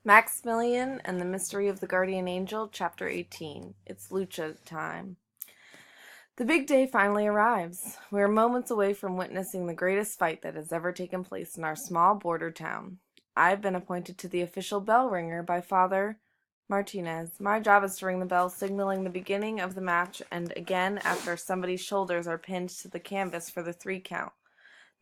Maximilian and the Mystery of the Guardian Angel, Chapter 18. It's Lucha time. The big day finally arrives. We are moments away from witnessing the greatest fight that has ever taken place in our small border town. I've been appointed to the official bell ringer by Father Martinez. My job is to ring the bell, signaling the beginning of the match, and again after somebody's shoulders are pinned to the canvas for the 3 count.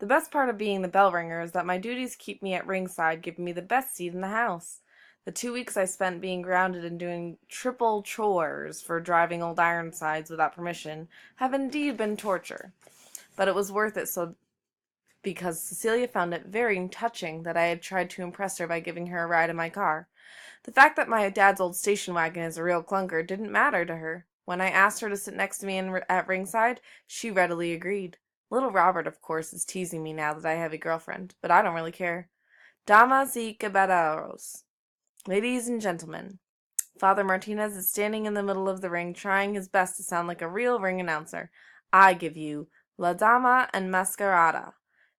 The best part of being the bell ringer is that my duties keep me at ringside, giving me the best seat in the house. The 2 weeks I spent being grounded and doing triple chores for driving old Ironsides without permission have indeed been torture. But it was worth it because Cecilia found it very touching that I had tried to impress her by giving her a ride in my car. The fact that my dad's old station wagon is a real clunker didn't matter to her. When I asked her to sit next to me at ringside, she readily agreed. Little Robert, of course, is teasing me now that I have a girlfriend, but I don't really care. Damas y caballeros. Ladies and gentlemen, Father Martinez is standing in the middle of the ring, trying his best to sound like a real ring announcer. I give you La Dama Enmascarada.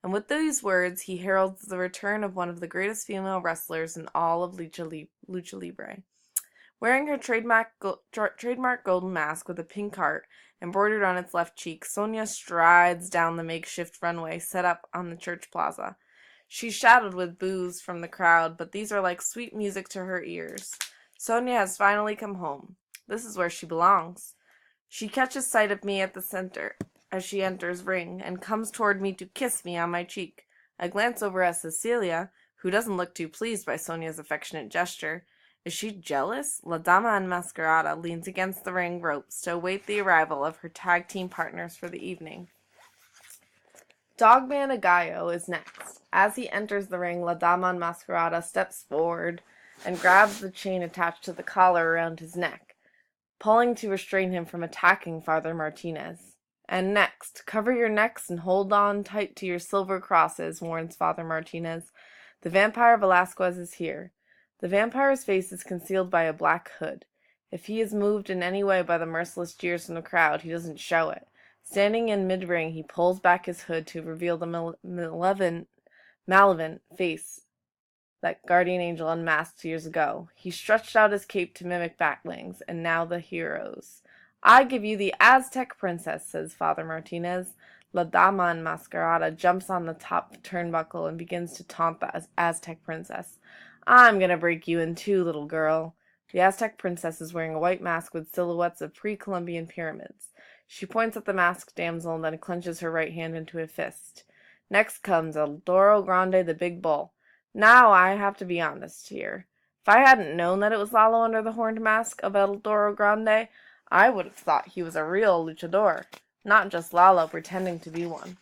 And with these words, he heralds the return of one of the greatest female wrestlers in all of Lucha Libre. Wearing her trademark golden mask with a pink heart embroidered on its left cheek, Sonia strides down the makeshift runway set up on the church plaza. She's shadowed with boos from the crowd, but these are like sweet music to her ears. Sonia has finally come home. This is where she belongs. She catches sight of me at the center as she enters ring and comes toward me to kiss me on my cheek. I glance over at Cecilia, who doesn't look too pleased by Sonia's affectionate gesture. Is she jealous? La Dama Enmascarada leans against the ring ropes to await the arrival of her tag team partners for the evening. Dogman Agallo is next. As he enters the ring, La Dama Enmascarada steps forward and grabs the chain attached to the collar around his neck, pulling to restrain him from attacking Father Martinez. And next, cover your necks and hold on tight to your silver crosses, warns Father Martinez. The vampire Velasquez is here. The vampire's face is concealed by a black hood. If he is moved in any way by the merciless jeers from the crowd, he doesn't show it. Standing in mid-ring, he pulls back his hood to reveal the malevolent face that Guardian Angel unmasked years ago. He stretched out his cape to mimic bat wings, and now the heroes. I give you the Aztec Princess, says Father Martinez. La Dama Enmascarada jumps on the top turnbuckle and begins to taunt the Aztec Princess. I'm gonna break you in two, little girl. The Aztec Princess is wearing a white mask with silhouettes of pre-Columbian pyramids. She points at the masked damsel and then clenches her right hand into a fist. Next comes El Toro Grande, the big bull. Now I have to be honest here. If I hadn't known that it was Lalo under the horned mask of El Toro Grande, I would have thought he was a real luchador, not just Lalo pretending to be one.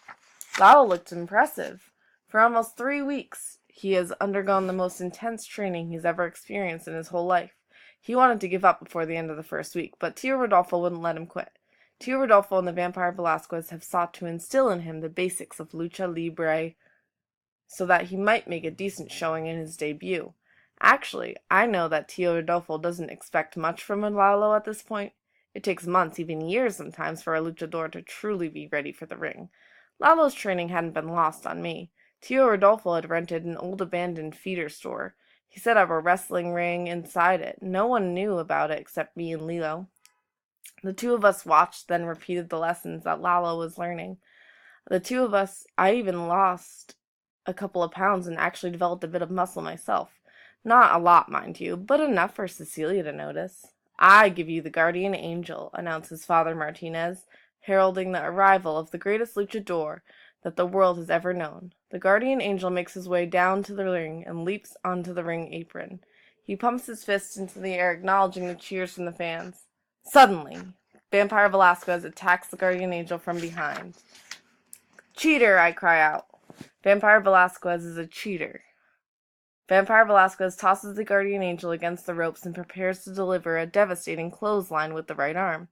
Lalo looked impressive. For almost 3 weeks, he has undergone the most intense training he's ever experienced in his whole life. He wanted to give up before the end of the first week, but Tio Rodolfo wouldn't let him quit. Tio Rodolfo and the vampire Velasquez have sought to instill in him the basics of lucha libre so that he might make a decent showing in his debut. Actually, I know that Tio Rodolfo doesn't expect much from Lalo at this point. It takes months, even years sometimes, for a luchador to truly be ready for the ring. Lalo's training hadn't been lost on me. Tio Rodolfo had rented an old abandoned feeder store. He set up a wrestling ring inside it. No one knew about it except me and Lilo. The two of us watched, then repeated the lessons that Lalo was learning. I even lost a couple of pounds and actually developed a bit of muscle myself. Not a lot, mind you, but enough for Cecilia to notice. I give you the Guardian Angel, announces Father Martinez, heralding the arrival of the greatest luchador that the world has ever known. The Guardian Angel makes his way down to the ring and leaps onto the ring apron. He pumps his fists into the air, acknowledging the cheers from the fans. Suddenly, Vampire Velasquez attacks the Guardian Angel from behind. Cheater, I cry out. Vampire Velasquez is a cheater. Vampire Velasquez tosses the Guardian Angel against the ropes and prepares to deliver a devastating clothesline with the right arm.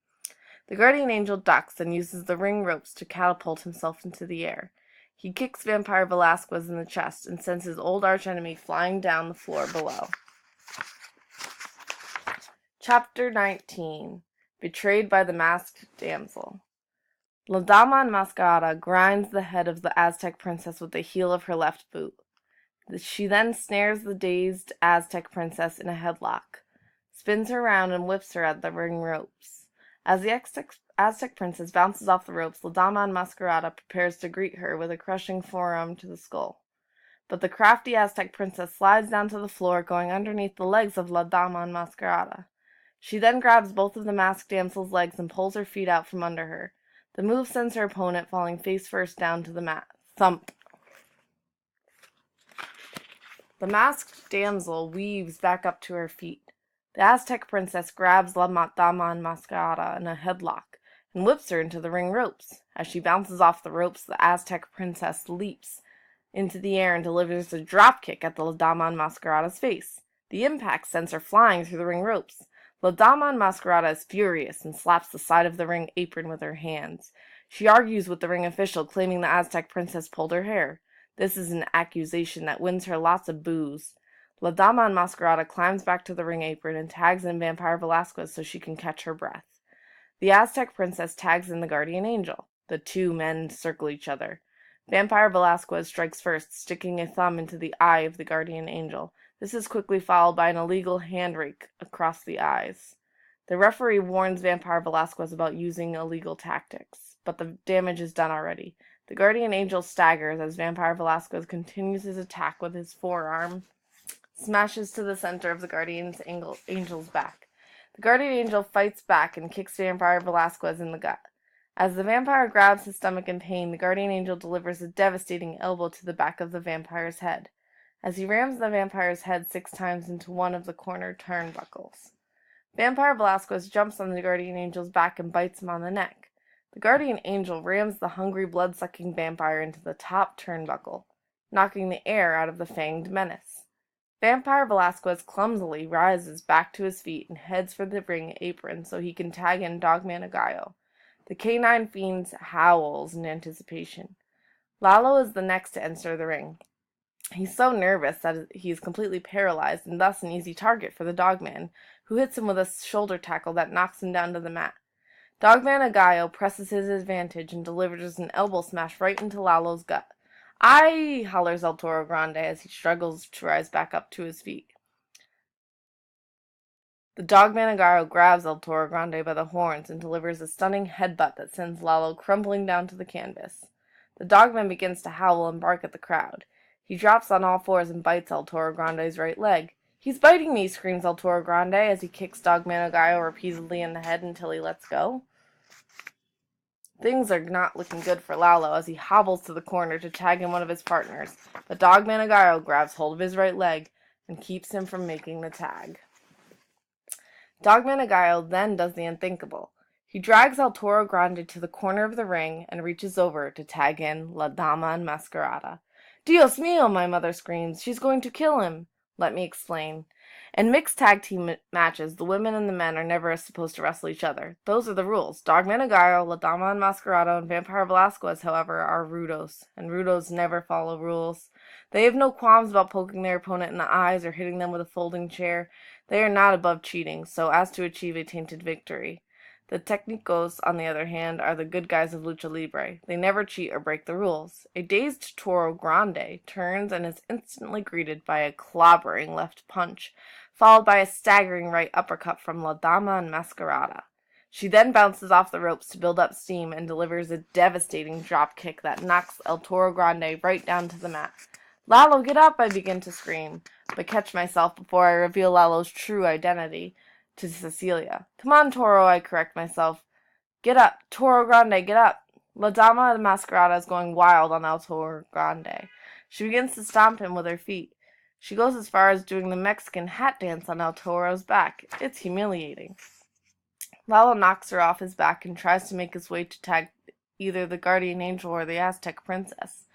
The Guardian Angel ducks and uses the ring ropes to catapult himself into the air. He kicks Vampire Velasquez in the chest and sends his old archenemy flying down the floor below. Chapter 19. Betrayed by the Masked Damsel. La Dama Enmascarada grinds the head of the Aztec Princess with the heel of her left boot. She then snares the dazed Aztec princess in a headlock, spins her round, and whips her at the ring ropes. As the Aztec princess bounces off the ropes, La Dama Enmascarada prepares to greet her with a crushing forearm to the skull. But the crafty Aztec princess slides down to the floor, going underneath the legs of La Dama Enmascarada. She then grabs both of the masked damsel's legs and pulls her feet out from under her. The move sends her opponent falling face first down to the mat. Thump! The masked damsel weaves back up to her feet. The Aztec princess grabs La Dama Enmascarada in a headlock and whips her into the ring ropes. As she bounces off the ropes, the Aztec princess leaps into the air and delivers a dropkick at the La Dama Enmascarada's face. The impact sends her flying through the ring ropes. La Dama Enmascarada is furious and slaps the side of the ring apron with her hands. She argues with the ring official, claiming the Aztec princess pulled her hair. This is an accusation that wins her lots of boos. La Dama Enmascarada climbs back to the ring apron and tags in Vampire Velasquez so she can catch her breath. The Aztec princess tags in the guardian angel. The two men circle each other. Vampire Velasquez strikes first, sticking a thumb into the eye of the guardian angel. This is quickly followed by an illegal hand rake across the eyes. The referee warns Vampire Velasquez about using illegal tactics, but the damage is done already. The guardian angel staggers as Vampire Velasquez continues his attack with his forearm, smashes to the center of the guardian angel's back. The guardian angel fights back and kicks Vampire Velasquez in the gut. As the vampire grabs his stomach in pain, the guardian angel delivers a devastating elbow to the back of the vampire's head, as he rams the vampire's head 6 times into one of the corner turnbuckles. Vampire Velasquez jumps on the guardian angel's back and bites him on the neck. The guardian angel rams the hungry, blood-sucking vampire into the top turnbuckle, knocking the air out of the fanged menace. Vampire Velasquez clumsily rises back to his feet and heads for the ring apron so he can tag in Dogman Agallo. The canine fiend howls in anticipation. Lalo is the next to enter the ring. He's so nervous that he is completely paralyzed and thus an easy target for the Dogman, who hits him with a shoulder tackle that knocks him down to the mat. Dogman Agallo presses his advantage and delivers an elbow smash right into Lalo's gut. "Ay!" hollers El Toro Grande as he struggles to rise back up to his feet. The Dogman Agallo grabs El Toro Grande by the horns and delivers a stunning headbutt that sends Lalo crumbling down to the canvas. The Dogman begins to howl and bark at the crowd. He drops on all fours and bites El Toro Grande's right leg. "He's biting me!" screams El Toro Grande as he kicks Dogman Agallo repeatedly in the head until he lets go. Things are not looking good for Lalo as he hobbles to the corner to tag in one of his partners, but Dogman Agallo grabs hold of his right leg and keeps him from making the tag. Dogman Agallo then does the unthinkable. He drags El Toro Grande to the corner of the ring and reaches over to tag in La Dama Enmascarada. "Dios mío!" my mother screams. "She's going to kill him." Let me explain. In mixed tag team matches, the women and the men are never supposed to wrestle each other. Those are the rules. Dogman Agallo, La Dama Enmascarada, and Vampire Velasquez, however, are rudos, and rudos never follow rules. They have no qualms about poking their opponent in the eyes or hitting them with a folding chair. They are not above cheating, so as to achieve a tainted victory. The Technicos, on the other hand, are the good guys of Lucha Libre. They never cheat or break the rules. A dazed Toro Grande turns and is instantly greeted by a clobbering left punch, followed by a staggering right uppercut from La Dama Enmascarada. She then bounces off the ropes to build up steam and delivers a devastating drop kick that knocks El Toro Grande right down to the mat. "Lalo, get up!" I begin to scream, but catch myself before I reveal Lalo's true identity to Cecilia. "Come on, Toro," I correct myself. "Get up! Toro Grande, get up!" La Dama Enmascarada is going wild on El Toro Grande. She begins to stomp him with her feet. She goes as far as doing the Mexican hat dance on El Toro's back. It's humiliating. Lalo knocks her off his back and tries to make his way to tag either the guardian angel or the Aztec princess.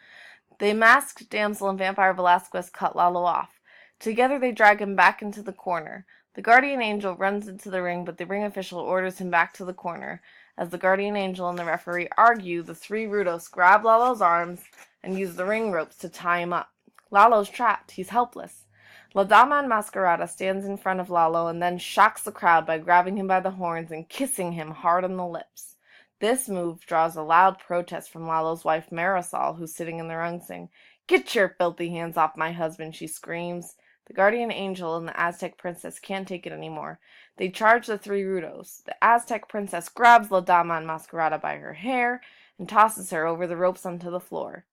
The masked damsel and Vampire Velasquez cut Lalo off. Together they drag him back into the corner. The guardian angel runs into the ring, but the ring official orders him back to the corner. As the guardian angel and the referee argue, the 3 rudos grab Lalo's arms and use the ring ropes to tie him up. Lalo's trapped. He's helpless. La Dama Enmascarada stands in front of Lalo and then shocks the crowd by grabbing him by the horns and kissing him hard on the lips. This move draws a loud protest from Lalo's wife Marisol, who's sitting in the ring. "Get your filthy hands off my husband," she screams. The guardian angel and the Aztec princess can't take it anymore. They charge the three Rudos. The Aztec princess grabs La Dama Enmascarada by her hair and tosses her over the ropes onto the floor.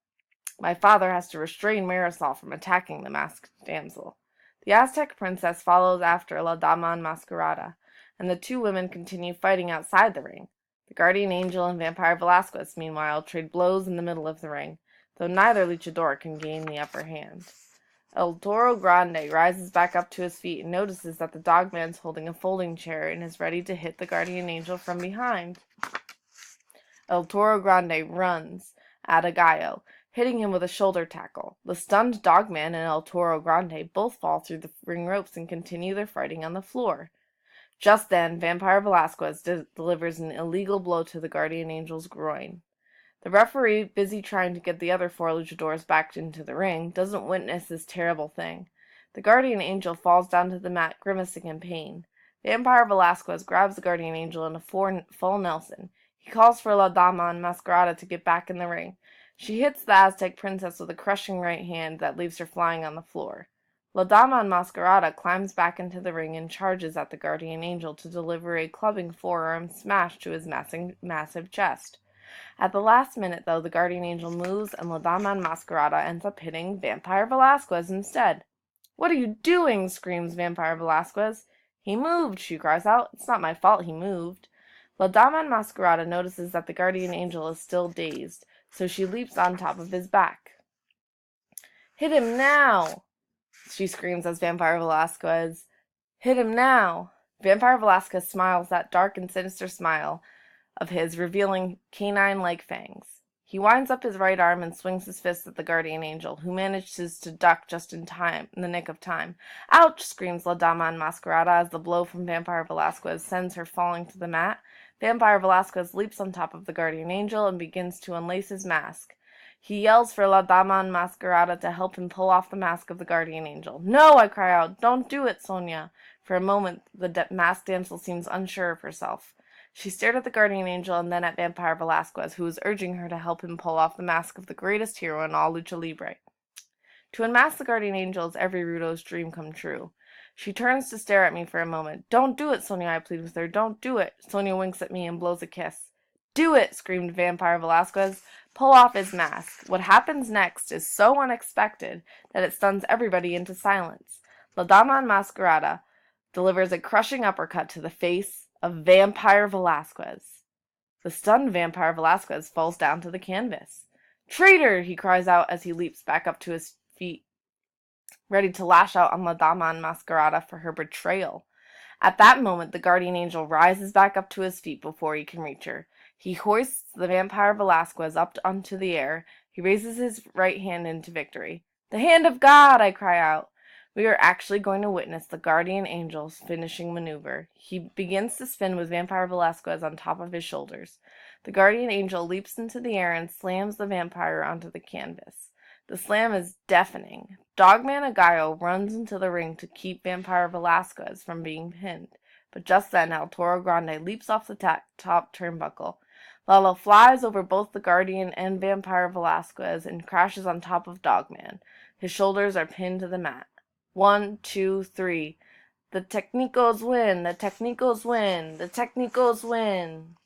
My father has to restrain Marisol from attacking the masked damsel. The Aztec princess follows after La Dama Enmascarada, and the two women continue fighting outside the ring. The guardian angel and Vampire Velasquez, meanwhile, trade blows in the middle of the ring, though neither luchador can gain the upper hand. El Toro Grande rises back up to his feet and notices that the dogman's holding a folding chair and is ready to hit the guardian angel from behind. El Toro Grande runs at Gallo, hitting him with a shoulder tackle. The stunned dogman and El Toro Grande both fall through the ring ropes and continue their fighting on the floor. Just then, Vampire Velasquez delivers an illegal blow to the guardian angel's groin. The referee, busy trying to get the other four luchadors back into the ring, doesn't witness this terrible thing. The guardian angel falls down to the mat, grimacing in pain. Vampire Velasquez grabs the guardian angel in a full Nelson. He calls for La Dama Enmascarada to get back in the ring. She hits the Aztec princess with a crushing right hand that leaves her flying on the floor. La Dama Enmascarada climbs back into the ring and charges at the guardian angel to deliver a clubbing forearm smash to his massive chest. At the last minute, though, the guardian angel moves and La Dama Enmascarada ends up hitting Vampire Velasquez instead. "What are you doing?" screams Vampire Velasquez. "He moved," she cries out. "It's not my fault he moved." La Dama Enmascarada notices that the guardian angel is still dazed, so she leaps on top of his back. "Hit him now!" she screams as Vampire Velasquez. "Hit him now!" Vampire Velasquez smiles that dark and sinister smile of his, revealing canine-like fangs. He winds up his right arm and swings his fist at the guardian angel, who manages to duck just in the nick of time. "Ouch!" screams La Dama Enmascarada as the blow from Vampire Velasquez sends her falling to the mat. Vampire Velasquez leaps on top of the guardian angel and begins to unlace his mask. He yells for La Dama Enmascarada to help him pull off the mask of the guardian angel. "No!" I cry out. "Don't do it, Sonia." For a moment, the masked damsel seems unsure of herself. She stared at the guardian angel and then at Vampire Velasquez, who was urging her to help him pull off the mask of the greatest hero in all Lucha Libre. To unmask the guardian angel is every Rudo's dream come true. She turns to stare at me for a moment. "Don't do it, Sonia," I plead with her. "Don't do it." Sonia winks at me and blows a kiss. "Do it!" screamed Vampire Velasquez. "Pull off his mask." What happens next is so unexpected that it stuns everybody into silence. La Dama Enmascarada delivers a crushing uppercut to the face of Vampire Velasquez. The stunned Vampire Velasquez falls down to the canvas. "Traitor!" he cries out as he leaps back up to his feet, ready to lash out on La Dama Enmascarada for her betrayal. At that moment, the guardian angel rises back up to his feet before he can reach her. He hoists the Vampire Velasquez up onto the air. He raises his right hand into victory. "The hand of God!" I cry out. We are actually going to witness the guardian angel's finishing maneuver. He begins to spin with Vampire Velasquez on top of his shoulders. The guardian angel leaps into the air and slams the vampire onto the canvas. The slam is deafening. Dogman Agallo runs into the ring to keep Vampire Velasquez from being pinned, but just then El Toro Grande leaps off the top turnbuckle. Lalo flies over both the guardian and Vampire Velasquez and crashes on top of Dogman. His shoulders are pinned to the mat. 1, 2, 3. The Technicos win! The Technicos win! The Technicos win!